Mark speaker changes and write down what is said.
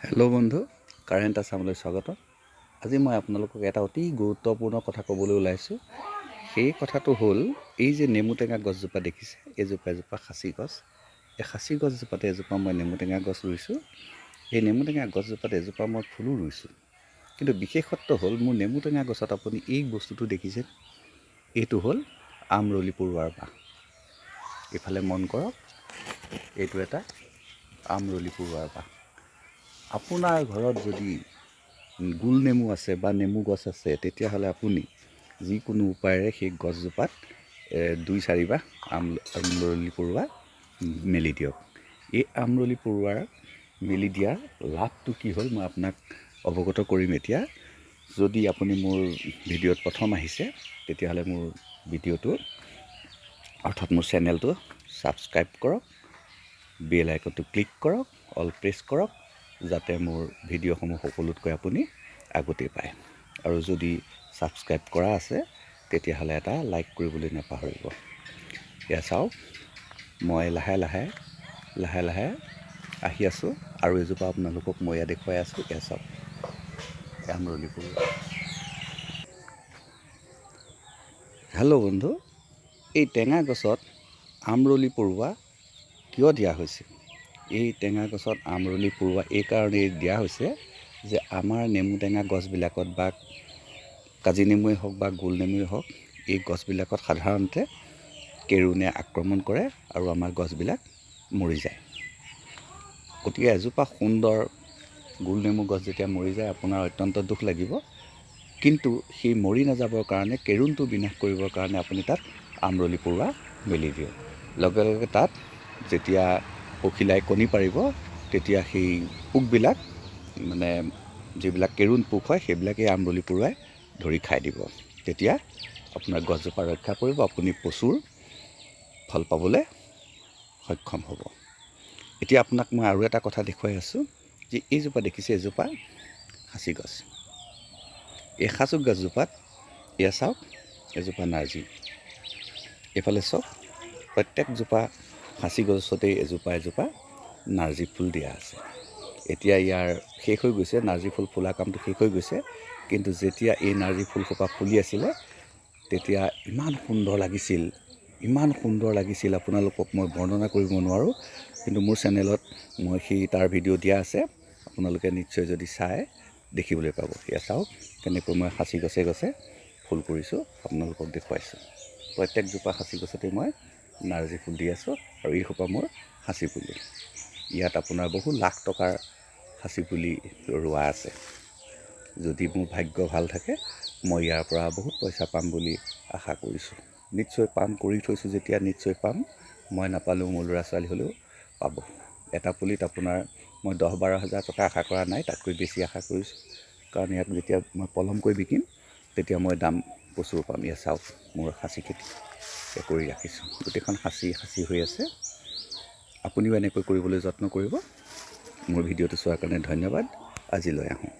Speaker 1: Hello' বন্ধু, current আছামলৈ স্বাগত। আজি মই আপোনালোকক এটা অতি গুৰুত্বপূৰ্ণ কথা ক'বলৈ ওলাইছোঁ। সেই কথাটো হ'ল, এই যে নেমু টেঙা গছজোপা দেখিছে, এজোপা খাচী গছ। এই খাচী গছজোপাতে এজোপা মই নেমু টেঙা গছ ৰুইছোঁ। এই নেমু টেঙা গছজোপাত এজোপা মই ফুলো ৰুইছোঁ। কিন্তু বিশেষত্ব হ'ল, মোৰ নেমু টেঙা গছত আপুনি এই বস্তুটো দেখিছে, এইটো হ'ল আমৰলি পৰুৱাৰ বাহ। এইফালে মন কৰক, এইটো এটা আমৰলি পৰুৱাৰ বাহ। আপোনাৰ ঘৰত যদি গোল নেমু আছে বা নেমু গছ আছে, তেতিয়াহ'লে আপুনি যিকোনো উপায়েৰে সেই গছজোপাত 2-4 আমৰলি পৰুৱা মেলি দিয়ক। এই আমৰলি পৰুৱাৰ মেলি দিয়াৰ লাভটো কি হ'ল, মই আপোনাক অৱগত কৰিম এতিয়া। যদি আপুনি মোৰ ভিডিঅ'ত প্ৰথম আহিছে, তেতিয়াহ'লে মোৰ ভিডিঅ'টো অৰ্থাৎ মোৰ চেনেলটো ছাবস্ক্ৰাইব কৰক, বেল আইকনটো ক্লিক কৰক, অল প্ৰেছ কৰক, যাতে মোৰ ভিডিঅ'সমূহ সকলোতকৈ আপুনি আগতেই পায়। আৰু যদি ছাবস্ক্ৰাইব কৰা আছে, তেতিয়াহ'লে এটা লাইক কৰিবলৈ নাপাহৰিব। এয়া চাওক, মই লাহে লাহে আহি আছোঁ আৰু এজোপা আপোনালোকক মই এয়া দেখুৱাই আছোঁ। এয়া চাওক, আমৰলি পৰুৱা। হেল্ল' বন্ধু, এই টেঙা গছত আমৰলি পৰুৱা কিয় দিয়া হৈছে? এই টেঙা গছত আমৰলি পৰুৱা এই কাৰণেই দিয়া হৈছে যে, আমাৰ নেমু টেঙা গছবিলাকত বা কাজি নেমুৱে হওক বা গোল নেমুৱে হওক, এই গছবিলাকত সাধাৰণতে কেৰুণে আক্ৰমণ কৰে আৰু আমাৰ গছবিলাক মৰি যায়। গতিকে এজোপা সুন্দৰ গোল নেমু গছ যেতিয়া মৰি যায়, আপোনাৰ অত্যন্ত দুখ লাগিব। কিন্তু সেই মৰি নাযাবৰ কাৰণে, কেৰুণটো বিনাশ কৰিবৰ কাৰণে আপুনি তাত আমৰলি পৰুৱা মেলি দিয়ে। লগে লগে তাত যেতিয়া পখিলাই কণী পাৰিব, তেতিয়া সেই পোকবিলাক, মানে যিবিলাক কেৰুণ পোক হয়, সেইবিলাকেই আমৰলি পৰুৱাই ধৰি খাই দিব। তেতিয়া আপোনাৰ গছজোপা ৰক্ষা পৰিব, আপুনি প্ৰচুৰ ফল পাবলৈ সক্ষম হ'ব। এতিয়া আপোনাক মই আৰু এটা কথা দেখুৱাই আছোঁ যে, এইজোপা দেখিছে, এজোপা খাচী গছ। এই খাচী গছজোপাত এয়া চাওক, এজোপা নাৰ্জী। এইফালে চাওক, প্ৰত্যেকজোপা খাচী গছতেই এজোপা নাৰ্জী ফুল দিয়া আছে। এতিয়া ইয়াৰ শেষ হৈ গৈছে, নাৰ্জী ফুল ফুলা কামটো শেষ হৈ গৈছে। কিন্তু যেতিয়া এই নাৰ্জী ফুলসোপা ফুলি আছিলে, তেতিয়া ইমান সুন্দৰ লাগিছিল, আপোনালোকক মই বৰ্ণনা কৰিব নোৱাৰোঁ। কিন্তু মোৰ চেনেলত মই তাৰ ভিডিঅ' দিয়া আছে, আপোনালোকে নিশ্চয় যদি চায় দেখিবলৈ পাব। এয়া চাওক, কেনেকৈ মই খাচী গছে ফুল কৰিছোঁ, আপোনালোকক দেখুৱাইছোঁ। প্ৰত্যেকজোপা খাচী গছতে মই নাৰ্জী ফুল দি আছোঁ, আৰু এইসোপা মোৰ খাচী পুলি। ইয়াত আপোনাৰ বহু লাখ টকাৰ খাচী পুলি ৰোৱা আছে। যদি মোৰ ভাগ্য ভাল থাকে, মই ইয়াৰ পৰা বহুত পইচা পাম বুলি আশা কৰিছোঁ। নিশ্চয় পাম, কৰি থৈছোঁ যেতিয়া নিশ্চয় পাম। মই নাপালেও মোৰ ল'ৰা ছোৱালী হ'লেও পাব। এটা পুলিত আপোনাৰ মই 10-12 হাজাৰ টকা আশা কৰা নাই, তাতকৈ বেছি আশা কৰিছোঁ। কাৰণ ইয়াক যেতিয়া মই পলমকৈ বিকিম, তেতিয়া মই দাম প্ৰচুৰ পাম। এয়া চাওক, মোৰ খাচী খেতি কৰি ৰাখিছোঁ, গোটেইখন খাচী হৈ আছে। আপুনিও এনেকৈ কৰিবলৈ যত্ন কৰিব। মোৰ ভিডিঅ'টো চোৱাৰ কাৰণে ধন্যবাদ। আজিলৈ আহোঁ।